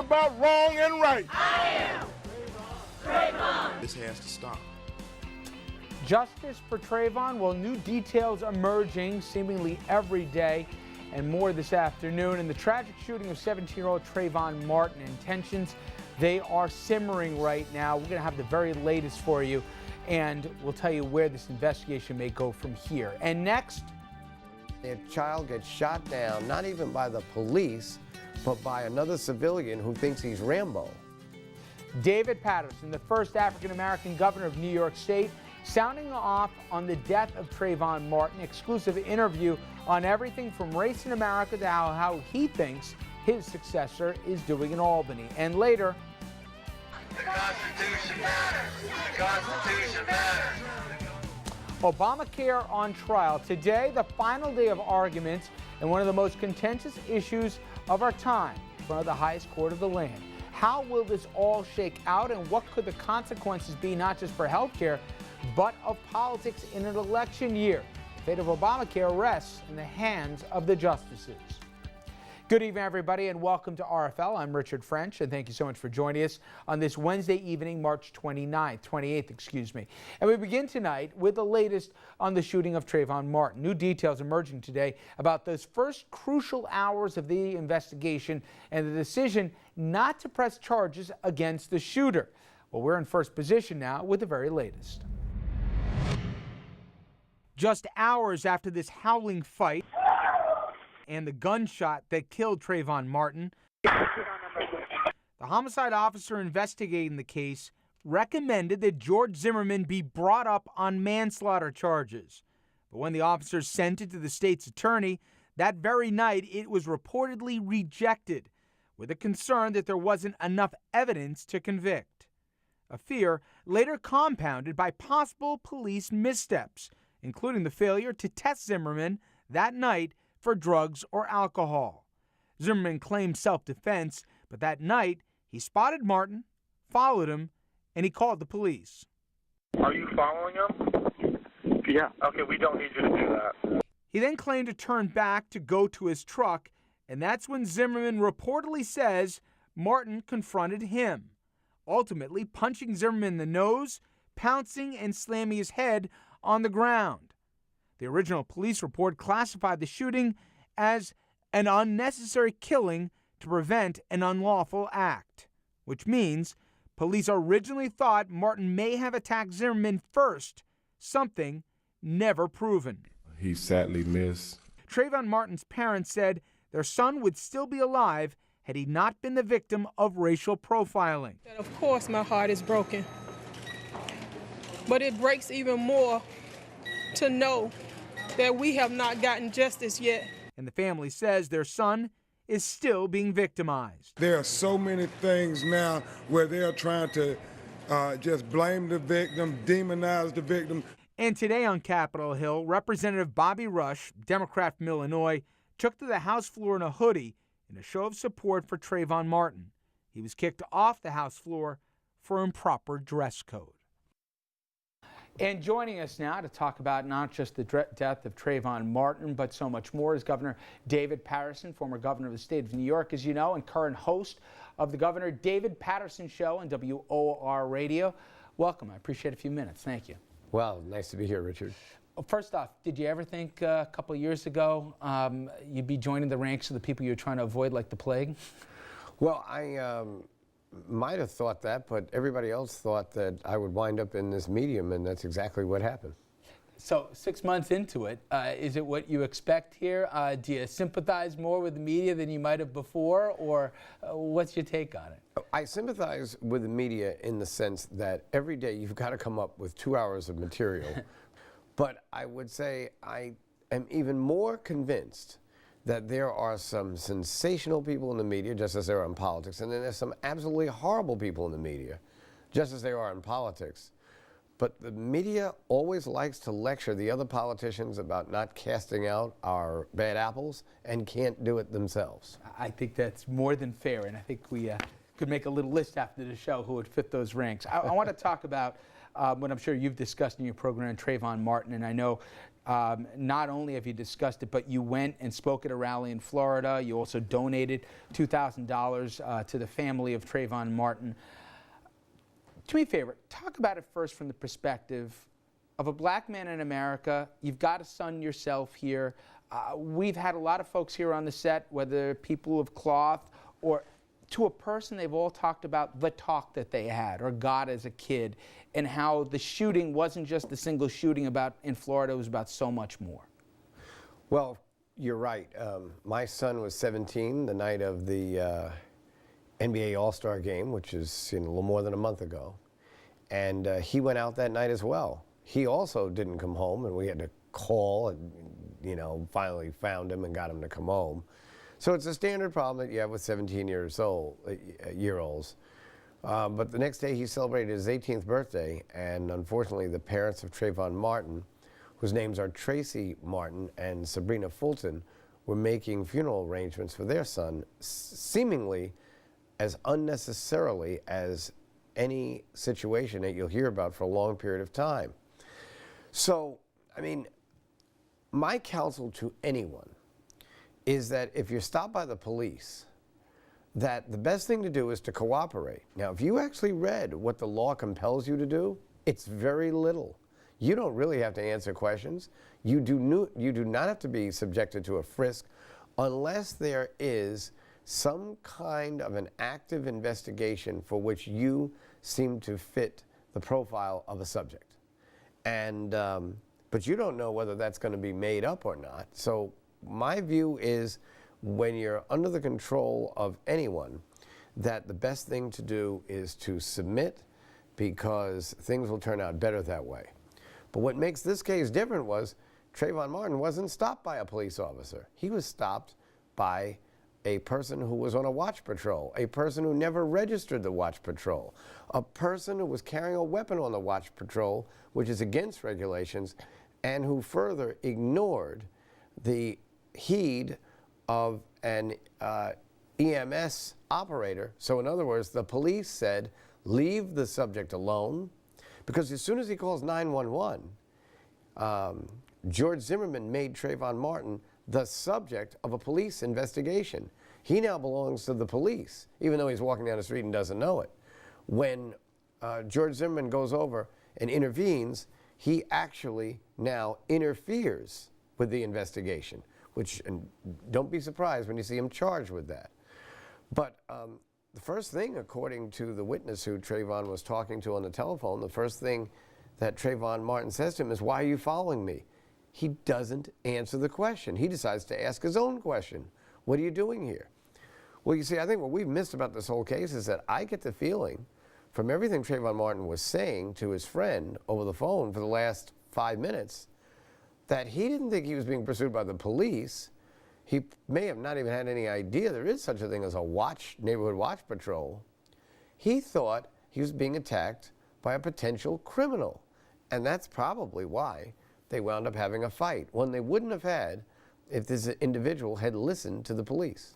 about wrong and right. I am Trayvon. This has to stop. Justice for Trayvon? Well, new details emerging seemingly every day, and more this afternoon. In the tragic shooting of 17-year-old Trayvon Martin, and tensions, they are simmering right now. We're going to have the very latest for you, and we'll tell you where this investigation may go from here. And next, a child gets shot down, not even by the police, but by another civilian who thinks he's Rambo. David Paterson, the first African-American governor of New York State, sounding off on the death of Trayvon Martin. Exclusive interview on everything from race in America to how he thinks his successor is doing in Albany. And later, the Constitution matters. The Constitution matters. Obamacare on trial. Today, the final day of arguments and one of the most contentious issues of our time in front of the highest court of the land. How will this all shake out, and what could the consequences be, not just for health care, but of politics in an election year? The fate of Obamacare rests in the hands of the justices. Good evening, everybody, and welcome to RFL. I'm Richard French, and thank you so much for joining us on this Wednesday evening, March 28th, excuse me. And we begin tonight with the latest on the shooting of Trayvon Martin. New details emerging today about those first crucial hours of the investigation and the decision not to press charges against the shooter. Well, we're in first position now with the very latest. Just hours after this howling fight and the gunshot that killed Trayvon Martin, the homicide officer investigating the case recommended that George Zimmerman be brought up on manslaughter charges. But when the officers sent it to the state's attorney, that very night it was reportedly rejected, with a concern that there wasn't enough evidence to convict. A fear later compounded by possible police missteps, including the failure to test Zimmerman that night for drugs or alcohol. Zimmerman claimed self-defense, but that night he spotted Martin, followed him, and he called the police. Are you following him? Yeah. Okay, we don't need you to do that. He then claimed to turn back to go to his truck, and that's when Zimmerman reportedly says Martin confronted him, ultimately punching Zimmerman in the nose, pouncing and slamming his head on the ground. The original police report classified the shooting as an unnecessary killing to prevent an unlawful act, which means police originally thought Martin may have attacked Zimmerman first, something never proven. He sadly missed. Trayvon Martin's parents said their son would still be alive had he not been the victim of racial profiling. Of course, my heart is broken, but it breaks even more to know that we have not gotten justice yet. And the family says their son is still being victimized. There are so many things now where they're trying to just blame the victim, demonize the victim. And today on Capitol Hill, Representative Bobby Rush, Democrat from Illinois, took to the House floor in a hoodie in a show of support for Trayvon Martin. He was kicked off the House floor for improper dress code. And joining us now to talk about not just the death of Trayvon Martin, but so much more, is Governor David Paterson, former governor of the state of New York, as you know, and current host of the Governor David Paterson Show on WOR Radio. Welcome. I appreciate a few minutes. Thank you. Well, nice to be here, Richard. Well, first off, did you ever think a couple of years ago you'd be joining the ranks of the people you're trying to avoid like the plague? Well, I might have thought that, but everybody else thought that I would wind up in this medium, and that's exactly what happened. So 6 months into it, is it what you expect here? Do you sympathize more with the media than you might have before, or what's your take on it? I sympathize with the media in the sense that every day you've got to come up with 2 hours of material. But I would say I am even more convinced that there are some sensational people in the media, just as there are in politics, and then there's some absolutely horrible people in the media, just as there are in politics. But the media always likes to lecture the other politicians about not casting out our bad apples and can't do it themselves. I think that's more than fair, and I think we could make a little list after the show who would fit those ranks. I want to talk about what I'm sure you've discussed in your program, Trayvon Martin, and I know Not only have you discussed it, but you went and spoke at a rally in Florida. You also donated $2,000 to the family of Trayvon Martin. Do me a favor, talk about it first from the perspective of a black man in America. You've got a son yourself here. We've had a lot of folks here on the set, whether people of cloth or to a person, they've all talked about the talk that they had or got as a kid, and how the shooting wasn't just the single shooting in Florida, it was about so much more. Well, you're right. My son was 17 the night of the NBA All-Star game, which is a little more than a month ago. And he went out that night as well. He also didn't come home, and we had to call and, finally found him and got him to come home. So it's a standard problem that you have with 17-year-olds. But the next day he celebrated his 18th birthday, and unfortunately the parents of Trayvon Martin, whose names are Tracy Martin and Sabrina Fulton, were making funeral arrangements for their son, seemingly as unnecessarily as any situation that you'll hear about for a long period of time. So, my counsel to anyone is that if you're stopped by the police, that the best thing to do is to cooperate. Now, if you actually read what the law compels you to do, it's very little. You don't really have to answer questions. You do not have to be subjected to a frisk unless there is some kind of an active investigation for which you seem to fit the profile of a subject. But you don't know whether that's going to be made up or not. So my view is, when you're under the control of anyone, that the best thing to do is to submit, because things will turn out better that way. But what makes this case different was Trayvon Martin wasn't stopped by a police officer. He was stopped by a person who was on a watch patrol, a person who never registered the watch patrol, a person who was carrying a weapon on the watch patrol, which is against regulations, and who further ignored the heed of an EMS operator. So in other words, the police said, leave the subject alone, because as soon as he calls 911, George Zimmerman made Trayvon Martin the subject of a police investigation. He now belongs to the police, even though he's walking down the street and doesn't know it. When George Zimmerman goes over and intervenes, he actually now interferes with the investigation, and don't be surprised when you see him charged with that. But the first thing, according to the witness who Trayvon was talking to on the telephone, the first thing that Trayvon Martin says to him is, "Why are you following me?" He doesn't answer the question. He decides to ask his own question. What are you doing here? Well, you see, I think what we've missed about this whole case is that I get the feeling from everything Trayvon Martin was saying to his friend over the phone for the last 5 minutes, that he didn't think he was being pursued by the police. He may have not even had any idea there is such a thing as a neighborhood watch patrol. He thought he was being attacked by a potential criminal. And that's probably why they wound up having a fight, one they wouldn't have had if this individual had listened to the police.